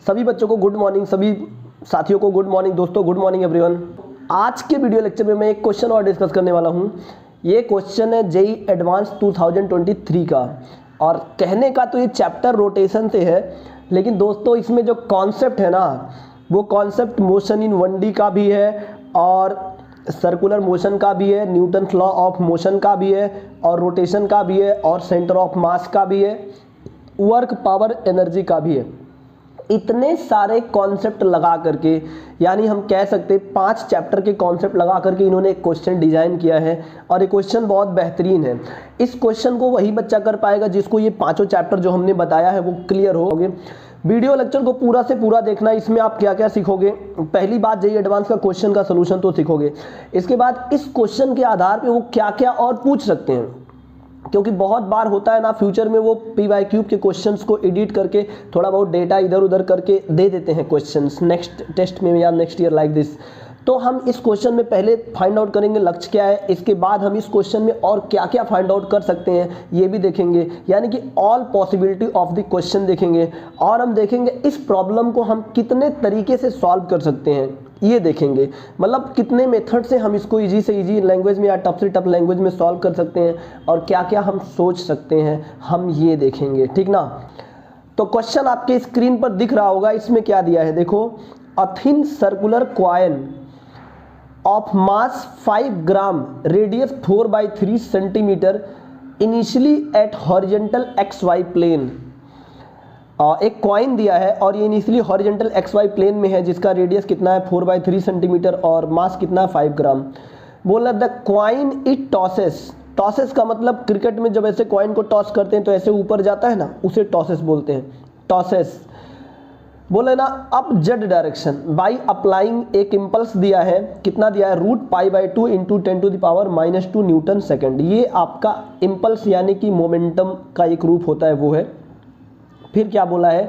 सभी बच्चों को गुड मॉर्निंग, सभी साथियों को गुड मॉर्निंग। दोस्तों गुड मॉर्निंग एवरीवन। आज के वीडियो लेक्चर में मैं एक क्वेश्चन और डिस्कस करने वाला हूं। ये क्वेश्चन है जेईई एडवांस 2023 का, और कहने का तो ये चैप्टर रोटेशन से है, लेकिन दोस्तों इसमें जो कॉन्सेप्ट है ना, वो कॉन्सेप्ट मोशन इन 1D का भी है और सर्कुलर मोशन का भी है, न्यूटन्स लॉ ऑफ मोशन का भी है और रोटेशन का भी है और सेंटर ऑफ मास का भी है, वर्क पावर एनर्जी का भी है। इतने सारे कॉन्सेप्ट लगा करके, यानी हम कह सकते 5 चैप्टर के कॉन्सेप्ट लगा करके इन्होंने एक क्वेश्चन डिजाइन किया है, और ये क्वेश्चन बहुत बेहतरीन है। इस क्वेश्चन को वही बच्चा कर पाएगा जिसको ये 5 चैप्टर जो हमने बताया है वो क्लियर हो गए। वीडियो लेक्चर को पूरा से पूरा देखना। इसमें आप क्या क्या सीखोगे? पहली बात, जेईई एडवांस का क्वेश्चन का सोल्यूशन तो सीखोगे। इसके बाद इस क्वेश्चन के आधार पे वो क्या क्या और पूछ सकते हैं, क्योंकि बहुत बार होता है ना, फ्यूचर में वो PYQ के क्वेश्चंस को एडिट करके थोड़ा बहुत डेटा इधर उधर करके दे देते हैं क्वेश्चंस नेक्स्ट टेस्ट में या नेक्स्ट ईयर लाइक दिस। तो हम इस क्वेश्चन में पहले फाइंड आउट करेंगे लक्ष्य क्या है, इसके बाद हम इस क्वेश्चन में और क्या क्या फाइंड आउट कर सकते हैं ये भी देखेंगे, यानी कि all possibility of the question देखेंगे, और हम देखेंगे इस प्रॉब्लम को हम कितने तरीके से सॉल्व कर सकते हैं ये देखेंगे। मतलब कितने मेथड से हम इसको इजी से इजी लैंग्वेज में या टफ से टफ लैंग्वेज में सॉल्व कर सकते हैं, और क्या क्या हम सोच सकते हैं हम ये देखेंगे, ठीक ना। तो क्वेश्चन आपके स्क्रीन पर दिख रहा होगा। इसमें क्या दिया है देखो, a thin circular coin of mass 5 gram, radius 4/3 centimetre, initially at horizontal XY plane. एक कॉइन दिया है और ये इनिशियली हॉरिजेंटल XY प्लेन में है, जिसका रेडियस कितना है 4/3 सेंटीमीटर और मास कितना है 5 ग्राम। बोला the coin it tosses. Tosses का मतलब क्रिकेट में जब ऐसे कॉइन को टॉस करते हैं तो ऐसे ऊपर जाता है ना, उसे टॉसेस बोलते हैं, टॉसेस। बोले ना up Z direction by applying एक इम्पल्स दिया है, कितना दिया है √π/2 × 10⁻⁻² न्यूटन सेकेंड। ये आपका इम्पल्स यानी कि मोमेंटम का एक रूप होता है, वो है। फिर क्या बोला है,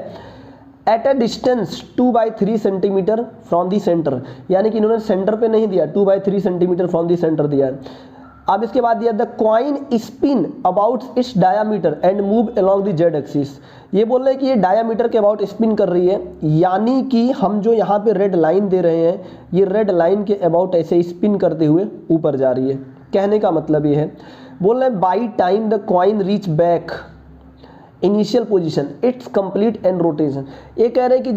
at a distance 2/3 centimetre from the centre, यानी कि इन्होंने सेंटर पे नहीं दिया, 2/3 सेंटीमीटर फ्रॉम दी सेंटर दिया है। अब इसके बाद दिया the coin spin about it's diameter and move along the Z axis. ये बोल रहे हैं कि ये डायामीटर के अबाउट स्पिन कर रही है, यानी कि हम जो यहाँ पे रेड लाइन दे रहे हैं, ये रेड लाइन के अबाउट ऐसे स्पिन करते हुए ऊपर जा रही है। कहने का मतलब ये है, बोल रहे हैं by time the coin reach back initial position it's complete and rotation. ये कह रहे हैं कि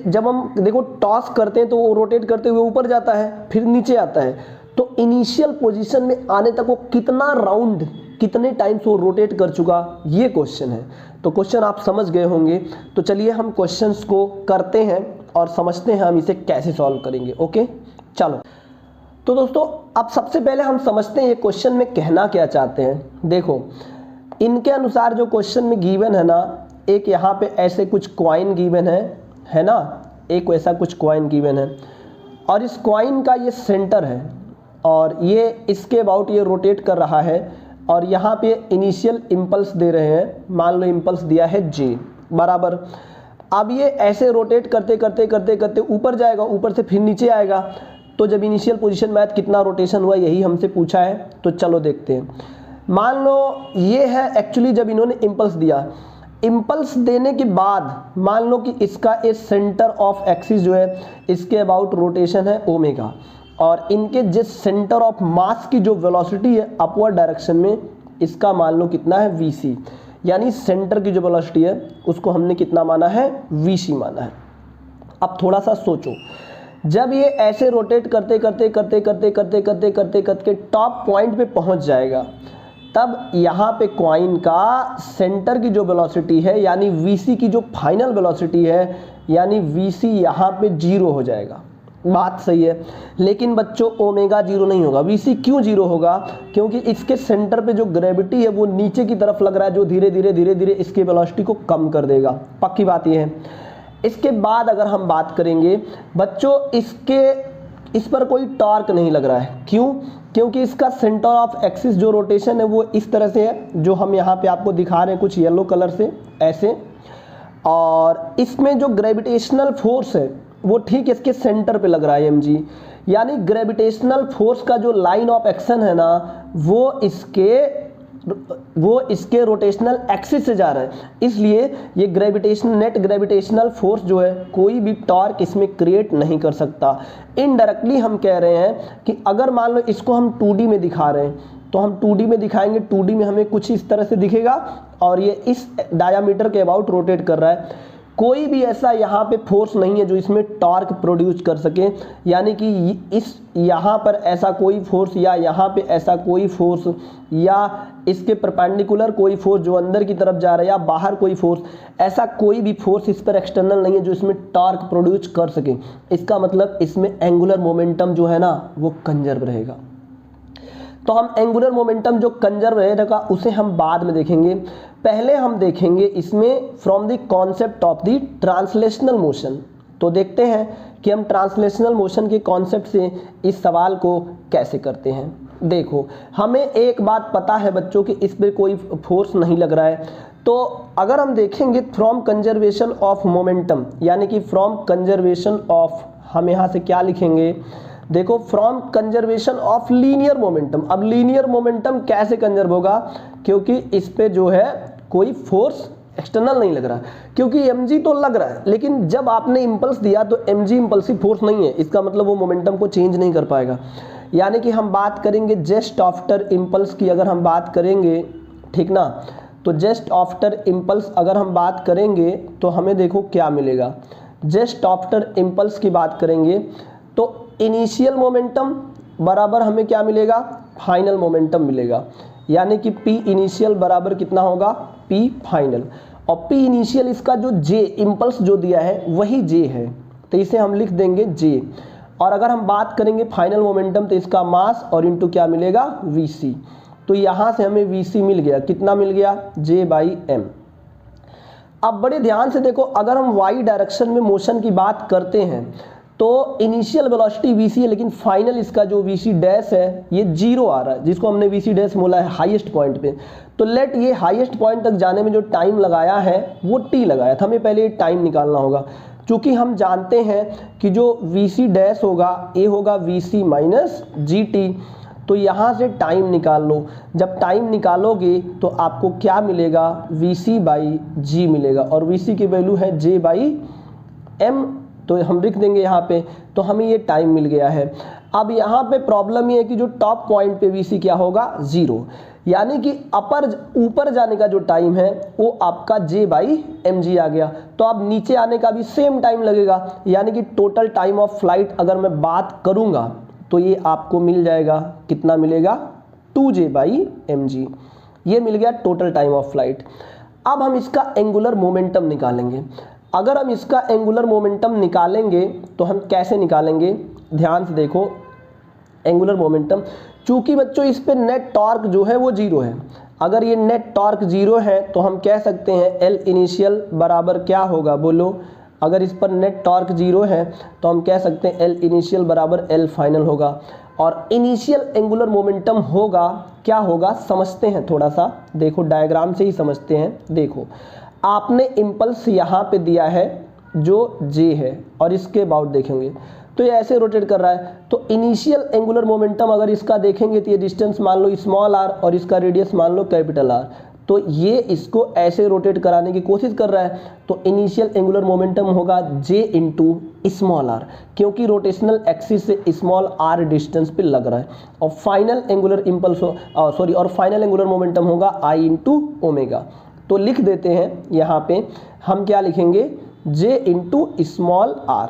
जब हम देखो टॉस करते हैं तो वो रोटेट करते हुए ऊपर जाता है, फिर नीचे आता है, तो इनिशियल पोजीशन में आने तक वो कितना राउंड, कितने टाइम्स वो रोटेट कर चुका, ये क्वेश्चन है। तो क्वेश्चन आप समझ गए होंगे। तो चलिए हम क्वेश्चंस को करते हैं और समझते हैं हम इसे कैसे सॉल्व करेंगे। ओके चलो, तो दोस्तों अब सबसे पहले हम समझते हैं ये क्वेश्चन में कहना क्या चाहते हैं। देखो इनके अनुसार जो क्वेश्चन में गिवन है ना, एक यहाँ पे ऐसे कुछ कॉइन गिवन है ना, एक वैसा कुछ कॉइन गिवन है, और इस कॉइन का ये सेंटर है और ये इसके अबाउट ये रोटेट कर रहा है, और यहाँ पे इनिशियल इम्पल्स दे रहे हैं, मान लो इम्पल्स दिया है J बराबर। अब ये ऐसे रोटेट करते करते करते करते ऊपर जाएगा, ऊपर से फिर नीचे आएगा। तो जब इनिशियल पोजीशन में आया कितना रोटेशन हुआ, यही हमसे पूछा है। तो चलो देखते हैं। मान लो ये है एक्चुअली जब इन्होंने इम्पल्स दिया, इम्पल्स देने के बाद मान लो कि इसका इस सेंटर ऑफ एक्सिस जो है, इसके अबाउट रोटेशन है ओमेगा, और इनके जिस सेंटर ऑफ मास की जो वेलोसिटी है अपवर्ड डायरेक्शन में, इसका मान लो कितना है VC, यानी सेंटर की जो वेलोसिटी है उसको हमने कितना माना है, VC माना है। अब थोड़ा सा सोचो, जब ये ऐसे रोटेट करते करते करते करते करते करते करते करते टॉप पॉइंट पे पहुंच जाएगा, तब यहाँ पे कॉइन का सेंटर की जो वेलोसिटी है यानी VC की जो फाइनल वेलोसिटी है, यानी VC यहाँ पे 0 हो जाएगा। बात सही है, लेकिन बच्चों ओमेगा 0 नहीं होगा। VC क्यों 0 होगा? क्योंकि इसके सेंटर पे जो ग्रेविटी है वो नीचे की तरफ लग रहा है, जो धीरे धीरे धीरे धीरे इसकी वेलोसिटी को कम कर देगा। पक्की बात ये है। इसके बाद अगर हम बात करेंगे बच्चों, इस पर कोई टॉर्क नहीं लग रहा है। क्यों? क्योंकि इसका सेंटर ऑफ एक्सिस जो रोटेशन है वो इस तरह से है, जो हम यहाँ पे आपको दिखा रहे हैं कुछ येलो कलर से ऐसे, और इसमें जो ग्रेविटेशनल फोर्स है वो ठीक इसके सेंटर पे लग रहा है mg, यानी ग्रेविटेशनल फोर्स का जो लाइन ऑफ एक्शन है ना, वो इसके वो इसके रोटेशनल एक्सिस से जा रहा है, इसलिए ये नेट ग्रेविटेशनल फोर्स जो है कोई भी टॉर्क इसमें क्रिएट नहीं कर सकता। इनडायरेक्टली हम कह रहे हैं कि अगर मान लो इसको हम 2D में दिखा रहे हैं तो हम 2D में दिखाएंगे, 2D में हमें कुछ इस तरह से दिखेगा और ये इस डायामीटर के अबाउट रोटेट कर रहा है। कोई भी ऐसा यहाँ पे फोर्स नहीं है जो इसमें टॉर्क प्रोड्यूस कर सके, यानी कि इस यहाँ पर ऐसा कोई फोर्स या यहाँ पे ऐसा कोई फोर्स या इसके परपेंडिकुलर कोई फोर्स जो अंदर की तरफ जा रहा है या बाहर कोई फोर्स, ऐसा कोई भी फोर्स इस पर एक्सटर्नल नहीं है जो इसमें टॉर्क प्रोड्यूस कर सके। इसका मतलब इसमें एंगुलर मोमेंटम जो है ना वो कंजर्व रहेगा। तो हम एंगुलर मोमेंटम जो कंजर्व रहेगा उसे हम बाद में देखेंगे। पहले हम देखेंगे इसमें from the concept of the translational motion. तो देखते हैं कि हम ट्रांसलेशनल मोशन के कॉन्सेप्ट से इस सवाल को कैसे करते हैं। देखो, हमें एक बात पता है बच्चों कि इस पर कोई फोर्स नहीं लग रहा है, तो अगर हम देखेंगे फ्रॉम कंजर्वेशन ऑफ मोमेंटम, यानी कि फ्रॉम कंजर्वेशन ऑफ, हम यहाँ से क्या लिखेंगे, देखो from conservation of linear momentum. अब लीनियर मोमेंटम कैसे कंजर्व होगा, क्योंकि इस पे जो है कोई फोर्स एक्सटर्नल नहीं लग रहा, क्योंकि mg तो लग रहा है, लेकिन जब आपने इंपल्स दिया तो mg इंपल्सिव फोर्स नहीं है, इसका मतलब वो मोमेंटम को चेंज नहीं कर पाएगा। यानी कि हम बात करेंगे जस्ट आफ्टर इम्पल्स की, अगर हम बात करेंगे, ठीक ना, तो जस्ट आफ्टर इम्पल्स अगर हम बात करेंगे तो हमें देखो क्या मिलेगा। जस्ट आफ्टर इम्पल्स की बात करेंगे तो इनिशियल मोमेंटम बराबर हमें क्या मिलेगा, फाइनल मोमेंटम मिलेगा, यानी कि P इनिशियल बराबर कितना होगा, P फाइनल। और P इनिशियल इसका जो J इम्पल्स जो दिया है वही J है, तो इसे हम लिख देंगे J। और अगर हम बात करेंगे फाइनल मोमेंटम तो इसका मास और इनटू क्या मिलेगा, Vc। तो यहाँ से हमें Vc मिल गया, कितना मिल गया, J/m। अब बड़े ध्यान से देखो, अगर हम y डायरेक्शन में मोशन की बात करते हैं तो इनिशियल वेलोसिटी vc है, लेकिन फाइनल इसका जो vc डैश है ये 0 आ रहा है, जिसको हमने vc डैश बोला है हाईएस्ट पॉइंट पे। तो लेट ये हाईएस्ट पॉइंट तक जाने में जो टाइम लगाया है वो t लगाया था, हमें पहले ये टाइम निकालना होगा। चूंकि हम जानते हैं कि जो vc डैश होगा ये होगा vc माइनस gt, तो यहाँ से टाइम निकाल लो। जब टाइम निकालोगे तो आपको क्या मिलेगा, vc/g मिलेगा, और vc की वैल्यू है J/m, तो हम लिख देंगे यहाँ पे, तो हमें ये टाइम मिल गया है। अब यहाँ पे प्रॉब्लम ये है कि जो टॉप पॉइंट पे Vc क्या होगा, 0, यानी कि ऊपर जाने का जो टाइम है वो आपका J/mg आ गया। तो अब नीचे आने का भी सेम टाइम लगेगा, यानी कि टोटल टाइम ऑफ फ्लाइट अगर मैं बात करूँगा तो ये आपको मिल जाएगा, कितना मिलेगा, 2J/mg। ये मिल गया टोटल टाइम ऑफ फ्लाइट। अब हम इसका एंगुलर मोमेंटम निकालेंगे। अगर हम इसका एंगुलर मोमेंटम निकालेंगे तो हम कैसे निकालेंगे, ध्यान से देखो, एंगुलर मोमेंटम, चूंकि बच्चों इस पे नेट टॉर्क जो है वो 0 है। अगर ये नेट टॉर्क 0 है तो हम कह सकते हैं L इनिशियल बराबर क्या होगा, बोलो। अगर इस पर नेट टॉर्क 0 है तो हम कह सकते हैं L इनिशियल बराबर L फाइनल होगा, और इनिशियल एंगुलर मोमेंटम होगा, क्या होगा समझते हैं, थोड़ा सा देखो डायग्राम से ही समझते हैं। देखो, आपने इम्पल्स यहाँ पे दिया है जो J है, और इसके अबाउट देखेंगे तो ये ऐसे रोटेट कर रहा है। तो इनिशियल एंगुलर मोमेंटम अगर इसका देखेंगे तो ये डिस्टेंस मान लो स्मॉल r और इसका रेडियस मान लो कैपिटल R, तो ये इसको ऐसे रोटेट कराने की कोशिश कर रहा है। तो इनिशियल एंगुलर मोमेंटम होगा J इंटू स्मॉल r, क्योंकि रोटेशनल एक्सिस से स्मॉल r डिस्टेंस पे लग रहा है। और फाइनल एंगुलर इम्पल्स और फाइनल एंगुलर मोमेंटम होगा I इंटू ओमेगा। तो लिख देते हैं यहाँ पे, हम क्या लिखेंगे, J इंटू स्मॉल r,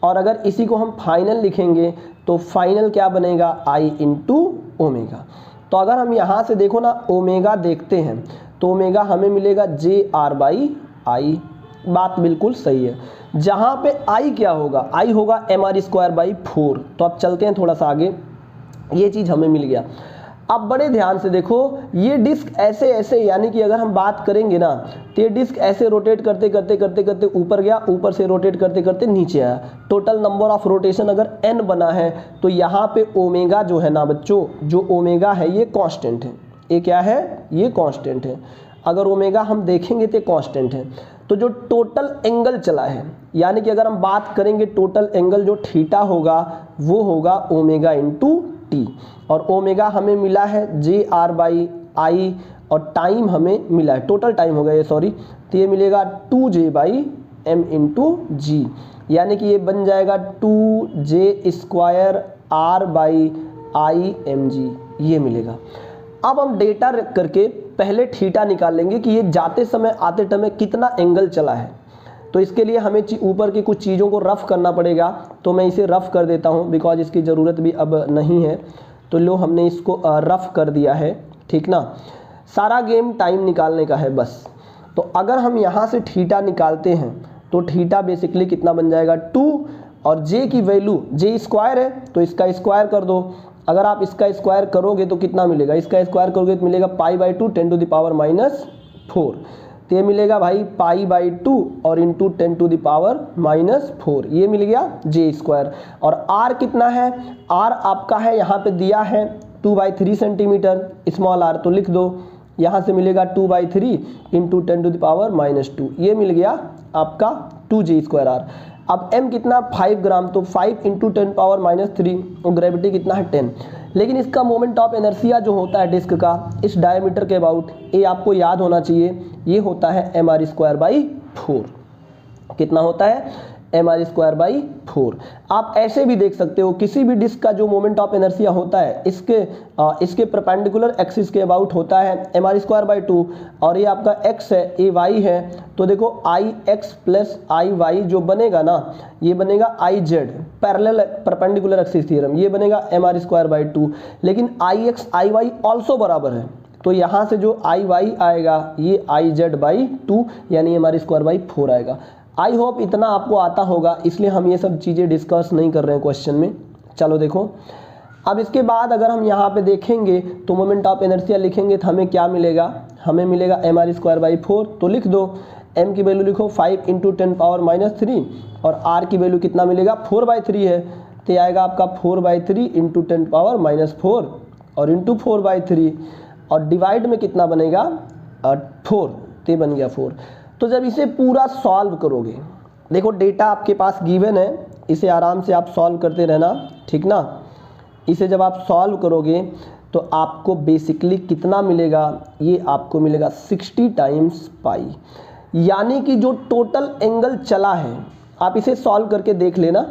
और अगर इसी को हम फाइनल लिखेंगे तो फाइनल क्या बनेगा, I इंटू ओमेगा। तो अगर हम यहाँ से देखो ना ओमेगा देखते हैं तो ओमेगा हमें मिलेगा JR/I, बात बिल्कुल सही है। जहाँ पे I क्या होगा, I होगा mr²/4। तो अब चलते हैं थोड़ा सा आगे, ये चीज़ हमें मिल गया। अब बड़े ध्यान से देखो, ये डिस्क ऐसे यानी कि अगर हम बात करेंगे ना तो ये डिस्क ऐसे रोटेट करते करते ऊपर गया, ऊपर से रोटेट करते करते नीचे आया। टोटल नंबर ऑफ रोटेशन अगर n बना है तो यहाँ पे ओमेगा जो है ना बच्चों, जो ओमेगा है ये कांस्टेंट है। ये क्या है, ये कांस्टेंट है। अगर ओमेगा हम देखेंगे तो कांस्टेंट है। तो जो टोटल एंगल चला है, यानी कि अगर हम बात करेंगे टोटल एंगल जो थीटा होगा वो होगा ओमेगा इंटू टी, और ओमेगा हमें मिला है JR/I, और टाइम हमें मिला है, टोटल टाइम हो गया ये, सॉरी, तो ये मिलेगा 2j/m इंटू जी, यानी कि ये बन जाएगा 2j² r/IMG, ये मिलेगा। अब हम डेटा रख करके पहले थीटा निकाल लेंगे कि ये जाते समय आते समय कितना एंगल चला है। तो इसके लिए हमें ऊपर की कुछ चीज़ों को रफ़ करना पड़ेगा, तो मैं इसे रफ़ कर देता हूँ बिकॉज इसकी ज़रूरत भी अब नहीं है। तो लो हमने इसको रफ़ कर दिया है, ठीक ना। सारा गेम टाइम निकालने का है बस। तो अगर हम यहाँ से थीटा निकालते हैं तो थीटा बेसिकली कितना बन जाएगा 2, और जे की वैल्यू j² है तो इसका स्क्वायर कर दो। अगर आप इसका स्क्वायर करोगे तो कितना मिलेगा, इसका स्क्वायर करोगे तो मिलेगा π/2 10⁻⁻4। तो ये मिलेगा भाई π/2 और इंटू 10⁻⁻4, ये मिल गया j²। और r कितना है, r आपका है यहाँ पे दिया है 2/3 सेंटीमीटर, स्मॉल r तो लिख दो, यहाँ से मिलेगा 2/3 इंटू 10⁻⁻2, ये मिल गया आपका 2j²r। अब m कितना 5 ग्राम, तो 5 इंटू 10⁻⁻3, और ग्रेविटी कितना है 10। लेकिन इसका मोमेंट ऑफ इनर्शिया जो होता है डिस्क का इस डायमीटर के अबाउट, ये आपको याद होना चाहिए, ये होता है mr²/4। कितना होता है mr²/4। आप ऐसे भी देख सकते हो, किसी भी डिस्क का जो मोमेंट ऑफ इनर्शिया होता है इसके परपेंडिकुलर एक्सिस के अबाउट होता है mr²/2, और ये आपका x है, ये y है, तो देखो ix प्लस iy जो बनेगा ना, ये बनेगा iz, parallel perpendicular axis theorem, ये बनेगा mr²/2। लेकिन ix iy ऑल्सो बराबर है, तो यहाँ से जो iy आएगा ये iz/2, यानी mr²/4 आएगा। आई होप इतना आपको आता होगा, इसलिए हम ये सब चीज़ें डिस्कस नहीं कर रहे हैं क्वेश्चन में। चलो देखो, अब इसके बाद अगर हम यहाँ पे देखेंगे तो मोमेंट ऑफ इनर्शिया लिखेंगे तो हमें क्या मिलेगा, हमें मिलेगा mr²/4। तो लिख दो, m की वैल्यू लिखो 5 इंटू 10⁻⁻3, और r की वैल्यू कितना मिलेगा 4/3 है, तो ये आएगा आपका 4/3 इंटू 10⁻⁻4 और इंटू 4/3, और डिवाइड में कितना बनेगा 4, तो बन गया 4। तो जब इसे पूरा सॉल्व करोगे, देखो डेटा आपके पास गिवन है, इसे आराम से आप सॉल्व करते रहना, ठीक ना। इसे जब आप सॉल्व करोगे तो आपको बेसिकली कितना मिलेगा, ये आपको मिलेगा 60 टाइम्स पाई, यानी कि जो टोटल एंगल चला है, आप इसे सॉल्व करके देख लेना।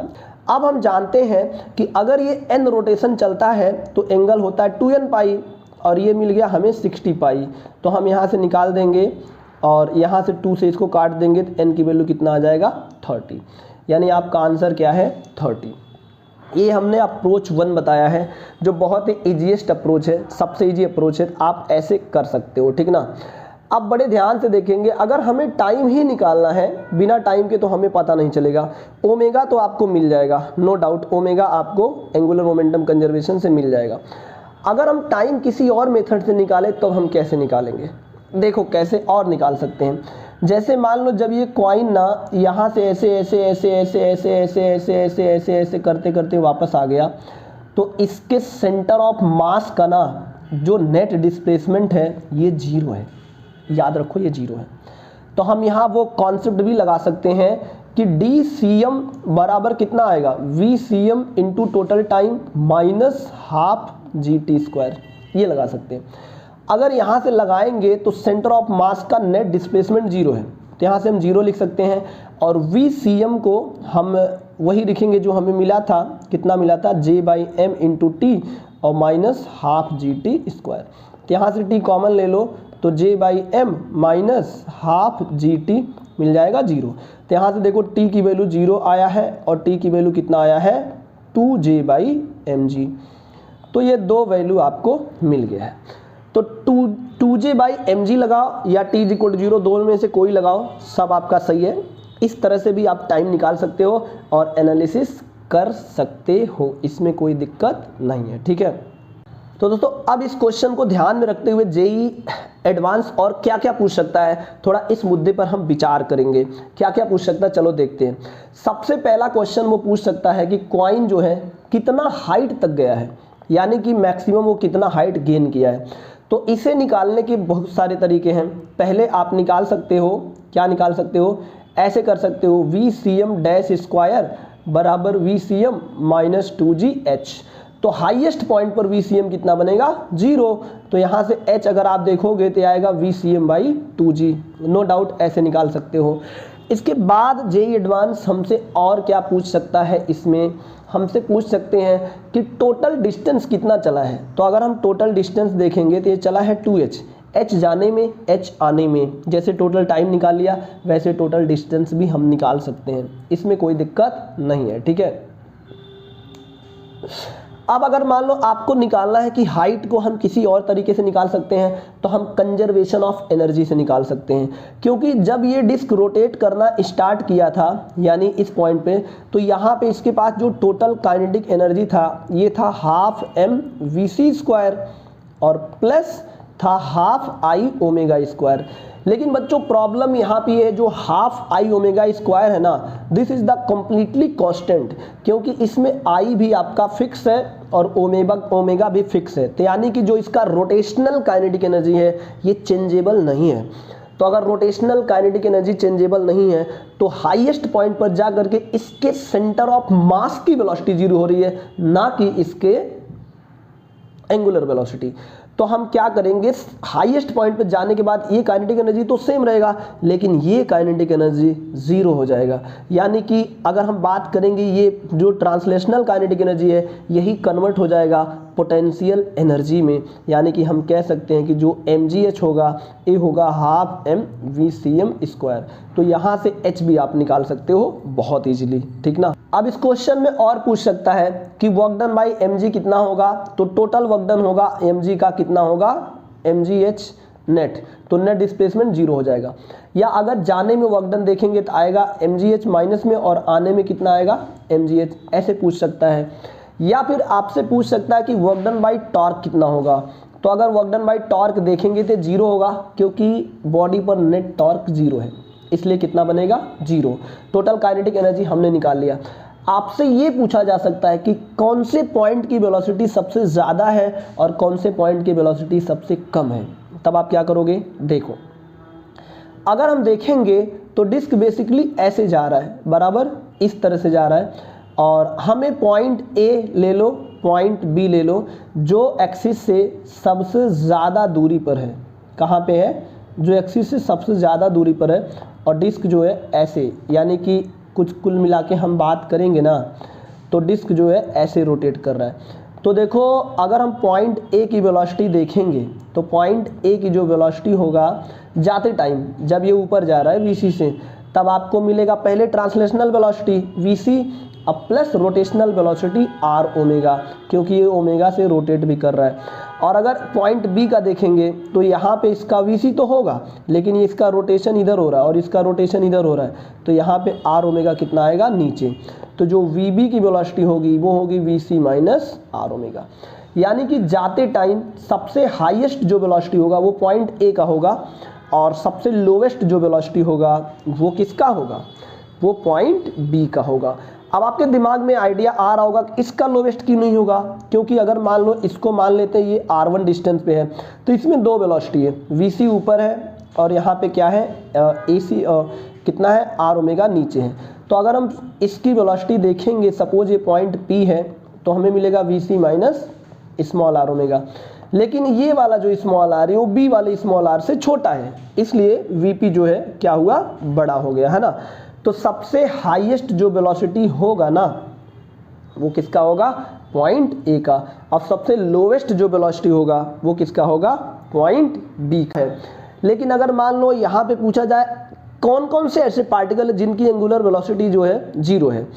अब हम जानते हैं कि अगर ये n रोटेशन चलता है तो एंगल होता है 2n पाई, और ये मिल गया हमें 60 पाई। तो हम यहाँ से निकाल देंगे और यहाँ से 2 से इसको काट देंगे तो n की वैल्यू कितना आ जाएगा 30, यानी आपका आंसर क्या है 30। ये हमने अप्रोच 1 बताया है, जो बहुत ही ईजीएस्ट अप्रोच है, सबसे ईजी अप्रोच है, आप ऐसे कर सकते हो, ठीक ना। अब बड़े ध्यान से देखेंगे, अगर हमें टाइम ही निकालना है, बिना टाइम के तो हमें पता नहीं चलेगा। ओमेगा तो आपको मिल जाएगा, नो डाउट, ओमेगा आपको एंगुलर मोमेंटम कंजर्वेशन से मिल जाएगा। अगर हम टाइम किसी और मेथड से निकालें तो हम कैसे निकालेंगे, देखो कैसे और निकाल सकते हैं। जैसे मान लो जब ये कॉइन ना यहाँ से ऐसे ऐसे ऐसे ऐसे ऐसे ऐसे ऐसे ऐसे ऐसे ऐसे करते करते वापस आ गया, तो इसके सेंटर ऑफ मास का ना जो नेट डिस्प्लेसमेंट है ये 0 है, याद रखो ये 0 है। तो हम यहाँ वो कॉन्सेप्ट भी लगा सकते हैं कि dCm बराबर कितना आएगा, vCm into total time minus half GT², ये लगा सकते हैं। अगर यहाँ से लगाएंगे तो सेंटर ऑफ मास का नेट डिस्प्लेसमेंट 0 है, तो यहाँ से हम 0 लिख सकते हैं, और vCm को हम वही लिखेंगे जो हमें मिला था, कितना मिला था j/m इंटू टी और माइनस हाफ GT²। तो यहाँ से t कॉमन ले लो तो j/m माइनस हाफ GT मिल जाएगा 0। तो यहाँ से देखो t की वैल्यू 0 आया है और t की वैल्यू कितना आया है 2j/mg। तो ये दो वैल्यू आपको मिल गया है। तो 2j/mg लगाओ या t = 0, दोनों में से कोई लगाओ, सब आपका सही है। इस तरह से भी आप टाइम निकाल सकते हो और एनालिसिस कर सकते हो, इसमें कोई दिक्कत नहीं है, ठीक है। तो दोस्तों अब इस क्वेश्चन को ध्यान में रखते हुए जेईई एडवांस और क्या क्या पूछ सकता है, थोड़ा इस मुद्दे पर हम विचार करेंगे, क्या क्या पूछ सकता है। चलो देखते हैं। सबसे पहला क्वेश्चन वो पूछ सकता है कि कॉइन जो है कितना हाइट तक गया है, यानी कि मैक्सिमम वो कितना हाइट गेन किया है। तो इसे निकालने के बहुत सारे तरीके हैं। पहले आप निकाल सकते हो, क्या निकाल सकते हो, ऐसे कर सकते हो vCm डैश स्क्वायर बराबर vCm माइनस 2gh। तो हाईएस्ट पॉइंट पर VCM कितना बनेगा 0। तो यहाँ से H अगर आप देखोगे तो आएगा VCM/2G, नो डाउट ऐसे निकाल सकते हो। इसके बाद जेईई एडवांस हमसे और क्या पूछ सकता है, इसमें हमसे पूछ सकते हैं कि टोटल डिस्टेंस कितना चला है। तो अगर हम टोटल डिस्टेंस देखेंगे तो ये चला है 2h, h जाने में h आने में, जैसे टोटल टाइम निकाल लिया वैसे टोटल डिस्टेंस भी हम निकाल सकते हैं, इसमें कोई दिक्कत नहीं है, ठीक है। अब अगर मान लो आपको निकालना है कि हाइट को हम किसी और तरीके से निकाल सकते हैं, तो हम कंजर्वेशन ऑफ एनर्जी से निकाल सकते हैं, क्योंकि जब ये डिस्क रोटेट करना स्टार्ट किया था यानी इस पॉइंट पे, तो यहाँ पे इसके पास जो टोटल काइनेटिक एनर्जी था ये था ½ mvc² और प्लस था ½ I ω²। लेकिन बच्चों प्रॉब्लम यहाँ पे है, जो ½ I ω² है ना, this is the completely constant, क्योंकि इसमें I भी आपका फिक्स है और ओमेगा भी फिक्स है, तो यानी कि जो इसका रोटेशनल काइनेटिक एनर्जी है ये चेंजेबल नहीं है। तो अगर रोटेशनल काइनेटिक एनर्जी चेंजेबल नहीं है तो हाईएस्ट पॉइंट पर जा करके इसके सेंटर ऑफ मास की वेलोसिटी 0 हो रही है, ना कि इसके एंगुलर वेलोसिटी। तो हम क्या करेंगे, हाईएस्ट पॉइंट पे जाने के बाद ये काइनेटिक एनर्जी तो सेम रहेगा, लेकिन ये काइनेटिक एनर्जी 0 हो जाएगा। यानी कि अगर हम बात करेंगे ये जो ट्रांसलेशनल काइनेटिक एनर्जी है यही कन्वर्ट हो जाएगा पोटेंशियल एनर्जी में, यानी कि हम कह सकते हैं कि जो mgh होगा ये होगा ½ mvcm²। तो यहाँ से h भी आप निकाल सकते हो बहुत ईजिली, ठीक ना। अब इस क्वेश्चन में और पूछ सकता है कि वर्क डन बाई mg कितना होगा, तो टोटल वर्क डन होगा mg का कितना होगा mgh नेट, तो नेट डिस्प्लेसमेंट 0 हो जाएगा। या अगर जाने में वर्क डन देखेंगे तो आएगा mgh माइनस में और आने में कितना आएगा mgh, ऐसे पूछ सकता है। या फिर आपसे पूछ सकता है कि वर्क डन बाई टॉर्क कितना होगा, तो अगर वर्क डन बाई टॉर्क देखेंगे तो 0 होगा, क्योंकि बॉडी पर नेट टॉर्क 0 है, इसलिए कितना बनेगा 0। टोटल काइनेटिक एनर्जी हमने निकाल लिया। आपसे ये पूछा जा सकता है कि कौन से पॉइंट की वेलोसिटी सबसे ज़्यादा है और कौन से पॉइंट की वेलोसिटी सबसे कम है, तब आप क्या करोगे। देखो अगर हम देखेंगे तो डिस्क बेसिकली ऐसे जा रहा है, बराबर इस तरह से जा रहा है, और हमें पॉइंट A ले लो, पॉइंट B ले लो, जो एक्सिस से सबसे ज़्यादा दूरी पर है। कहाँ पे है, जो एक्सिस से सबसे ज़्यादा दूरी पर है, और डिस्क जो है ऐसे, यानी कि कुछ कुल मिला के हम बात करेंगे ना तो डिस्क जो है ऐसे रोटेट कर रहा है। तो देखो अगर हम पॉइंट A की वेलोसिटी देखेंगे तो पॉइंट A की जो वेलोसिटी होगा जाते टाइम जब ये ऊपर जा रहा है VC से, तब आपको मिलेगा पहले ट्रांसलेशनल वेलोसिटी VC अब प्लस रोटेशनल वेलोसिटी R⍵, क्योंकि ये ओमेगा से रोटेट भी कर रहा है। और अगर पॉइंट B का देखेंगे तो यहाँ पे इसका VC तो होगा, लेकिन ये इसका रोटेशन इधर हो रहा है और इसका रोटेशन इधर हो रहा है, तो यहाँ पे R⍵ कितना आएगा नीचे। तो जो VB की वेलोसिटी होगी वो होगी VC माइनस R⍵। यानी कि जाते टाइम सबसे हाईएस्ट जो वेलोसिटी होगा वो पॉइंट A का होगा, और सबसे लोवेस्ट जो वेलोसिटी होगा वो किसका होगा, वो पॉइंट B का होगा। अब आपके दिमाग में आइडिया आ रहा होगा कि इसका लोवेस्ट क्यों नहीं होगा, क्योंकि अगर मान लो इसको मान लेते हैं ये R1 डिस्टेंस पे है, तो इसमें दो वेलोसिटी है, VC ऊपर है और यहाँ पे क्या है AC कितना है R⍵ नीचे है। तो अगर हम इसकी वेलोसिटी देखेंगे, सपोज ये पॉइंट P है, तो हमें मिलेगा VC माइनस स्मॉल R⍵, लेकिन ये वाला जो स्मॉल r है वो B वाले स्मॉल r से छोटा है, इसलिए VP जो है क्या हुआ, बड़ा हो गया, है ना। तो सबसे हाईएस्ट जो वेलोसिटी होगा ना वो किसका होगा, पॉइंट A का। अब सबसे लोवेस्ट जो वेलोसिटी होगा वो किसका होगा, पॉइंट B का है। लेकिन अगर मान लो यहाँ पे पूछा जाए कौन कौन से ऐसे पार्टिकल है जिनकी एंगुलर वेलोसिटी जो है 0 है,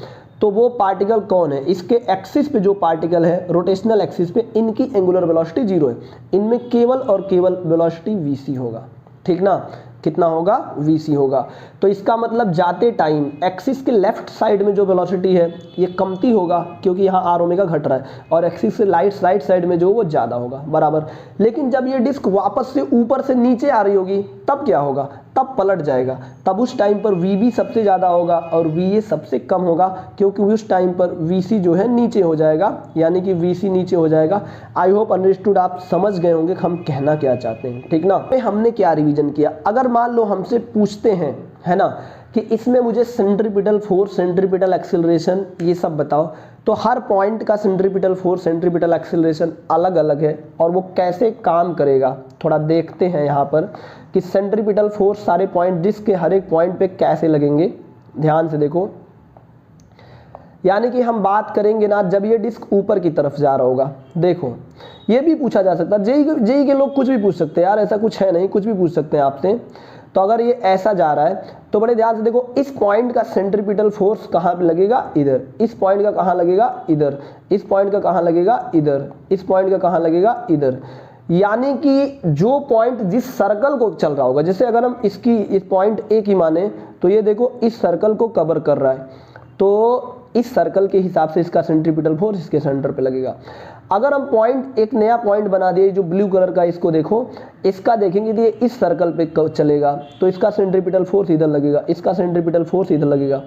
तो वो पार्टिकल कौन है, इसके एक्सिस पे जो पार्टिकल है रोटेशनल एक्सिस पे, इनकी एंगुलर वेलोसिटी 0 है, इनमें केवल और केवल वेलोसिटी VC होगा, ठीक ना। कितना होगा, VC होगा। तो इसका मतलब जाते टाइम एक्सिस के लेफ्ट साइड में जो वेलोसिटी है ये कमती होगा, क्योंकि यहाँ R⍵ घट रहा है, और एक्सिस से राइट साइड में जो वो ज़्यादा होगा, बराबर। लेकिन जब ये डिस्क वापस से ऊपर से नीचे आ रही होगी तब क्या होगा, तब पलट जाएगा, तब उस टाइम पर VB सबसे ज़्यादा होगा और VA सबसे कम होगा, क्योंकि उस टाइम पर VC जो है नीचे हो जाएगा, यानी कि VC नीचे हो जाएगा। आई होप अंडरस्टूड, आप समझ गए होंगे हम कहना क्या चाहते हैं, ठीक ना। हमने क्या रिवीजन किया, अगर मान लो हमसे पूछते हैं, है ना, कि इसमें मुझे सेंट्रीपिटल फोर्स, सेंट्रीपिटल एक्सेलरेशन ये सब बताओ, तो हर पॉइंट का सेंट्रीपिटल फोर्स, सेंट्रीपिटल एक्सेलरेशन अलग अलग है और वो कैसे काम करेगा थोड़ा देखते हैं यहाँ पर कि सेंट्रीपिटल फोर्स सारे पॉइंट, डिस्क के हर एक पॉइंट पे कैसे लगेंगे। ध्यान से देखो, यानी कि हम बात करेंगे ना जब ये डिस्क ऊपर की तरफ जा रहा होगा। देखो ये भी पूछा जा सकता है, जेई के लोग कुछ भी पूछ सकते हैं यार, ऐसा कुछ है नहीं, कुछ भी पूछ सकते हैं आपसे। तो अगर ये ऐसा जा रहा है तो बड़े ध्यान से देखो, इस पॉइंट का सेंट्रीपिटल फोर्स कहाँ पे लगेगा, इधर। इस पॉइंट का कहाँ लगेगा, इधर। इस पॉइंट का कहाँ लगेगा, इधर। इस पॉइंट का कहाँ लगेगा, इधर। यानी कि जो पॉइंट जिस सर्कल को चल रहा होगा, जैसे अगर हम इसकी इस पॉइंट ए की माने तो ये देखो इस सर्कल को कवर कर रहा है, तो इस सर्कल के हिसाब से इसका सेंट्रीपिटल फोर्स इसके सेंटर पे लगेगा। अगर हम पॉइंट, एक नया पॉइंट बना दिए जो ब्लू कलर का, इसको देखो, इसका देखेंगे तो ये इस सर्कल पे चलेगा, तो इसका सेंट्रीपिटल फोर्स इधर लगेगा, इसका सेंट्रीपिटल फोर्स इधर लगेगा।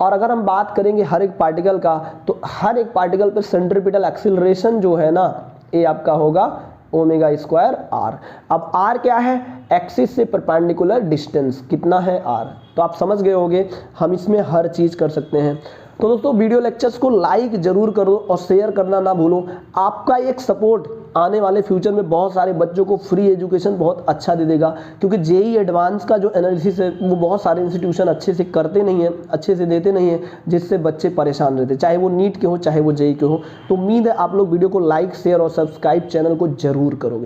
और अगर हम बात करेंगे हर एक पार्टिकल का, तो हर एक पार्टिकल पे सेंट्रीपिटल एक्सीलरेशन जो है ना, ये आपका होगा ओमेगा स्क्वायर आर। अब आर क्या है, एक्सिस से परपेंडिकुलर डिस्टेंस कितना है आर। तो आप समझ गए होंगे, हम इसमें हर चीज कर सकते हैं। तो दोस्तों वीडियो लेक्चर्स को लाइक जरूर करो और शेयर करना ना भूलो। आपका एक सपोर्ट आने वाले फ्यूचर में बहुत सारे बच्चों को फ्री एजुकेशन बहुत अच्छा दे देगा, क्योंकि जेई एडवांस का जो एनालिसिस है वो बहुत सारे इंस्टीट्यूशन अच्छे से करते नहीं है, अच्छे से देते नहीं है, जिससे बच्चे परेशान रहते, चाहे वो नीट के हो चाहे वो जेई के हो। तो उम्मीद है आप लोग वीडियो को लाइक, शेयर और सब्सक्राइब चैनल को जरूर करोगे।